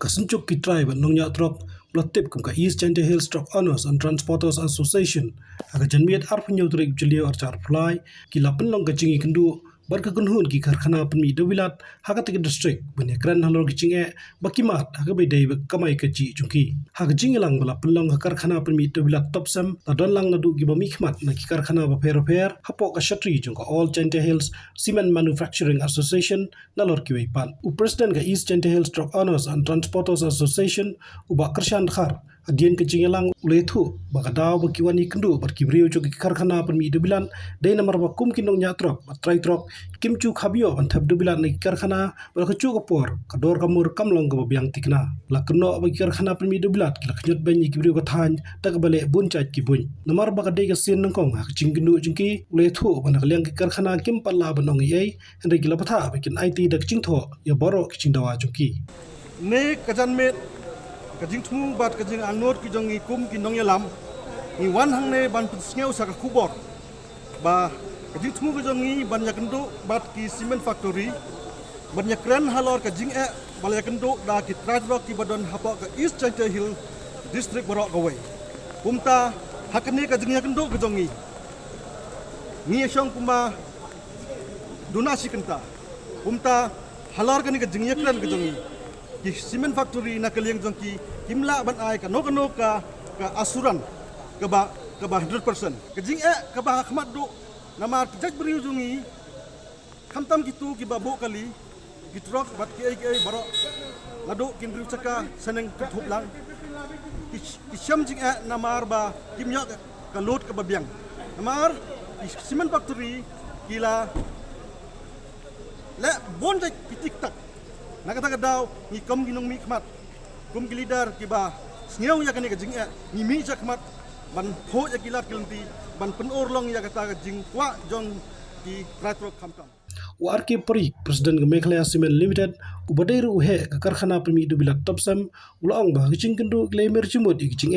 Kasinchuk ki tribe nongya trok Platip kum ka East Chante Hills Truck Owners and Transporters Association aga janmiat arpunyo trek julio archar fly ki lapin long ka chingi kendu barka kunhun ki karkhana penmi dewilat haga tik district bune kran halor ki chinge bakimat haga bedai kamai ka chi chungki haga jingilang bala penlong ka karkhana penmi dewilat topsam ta don lang nadu ki bamikmat na ki karkhana ba per hapo ka shatri jungka All Chante Hills Cement Manufacturing Association nalor ki weipan u president ka East Chante Hills Truck Owners and Transporters Association uba kershan khar adian ke jingelang ulethu bagadaw bakiwani kendu barkibrio chok karkhana penmi debilan dei namar bakum kinong nya trok batrai trok kimchu khabio banthab debilan ni karkhana barkchu kapor kador kamur kamlong go biang tikna lakno bagi karkhana penmi debilat laknyot banyi kibrio ko than tak bale bunchat ki bun namar bagadei ka sin nongkong ha jingkendu jingki ulethu banak liang ki karkhana kim palla banong yei henry kilapatha bakin IT dak jingtho ya boro kicingdawa jungki ne kajanmet kajing thung bat kajing anot ki jong ikum ki nong yalam ni wan hang ne ban psngeu saka kubor ba kajing thung ki jong i ban yakendo bat ki cement factory ban yakran halor kajing bal yakendo da ki trajro ki badon hapa ka East Chante Hill district borok gawai pumta hakne kajing yakendo ki jong i ni syong kuma donasi kenta pumta halor kani kajing yakran ki jong i ki cement factory na kaliang jongki kimla ban ai ka no ka asuran ka ba 100% ka jing ka ba khmat do nama jak beriu jungi khamtam kitu ki babu kali ki truck bat ki ai baro lado kin riu chaka seneng thup lang ki syam jing namar ba kimnya ka load ka babiang namar ki cement factory kila le bon jak pitik tak nakata daw ni kom ginong mi khmat kum ki leader ki ba sneu ya kani ka jing ni mi ja khmat ban tho ya kilat kilti ban pen orlong ya kata ka jing kwa jong ki tratro khamtam warke pari president Meghalaya Cement Limited ubadai ruhe ka karkhana penmi debilat topsam ulong ba kicing kendu klemer chimut ikicing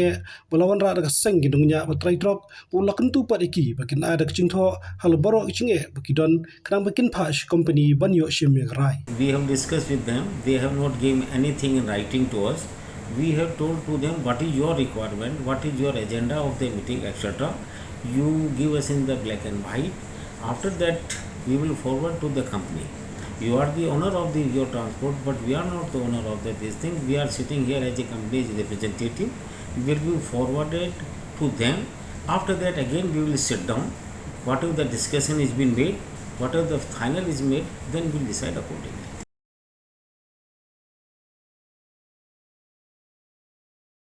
balawan ra ka seng gidong nya batrai trok ula kentu pat iki bakin ada kicing tho hal baro kicing bakidon kanang bakin pash company banyo shimye rai. We have discussed with them. They have not given anything in writing to us. We have told to them what is your requirement, what is your agenda of the meeting, etc. You give us in the black and white. After that, we will forward to the company. You are the owner of your transport, but we are not the owner of these things. We are sitting here as a company's representative. We will be forwarded to them. After that, again we will sit down. Whatever the discussion is been made, whatever the final is made, then we will decide accordingly.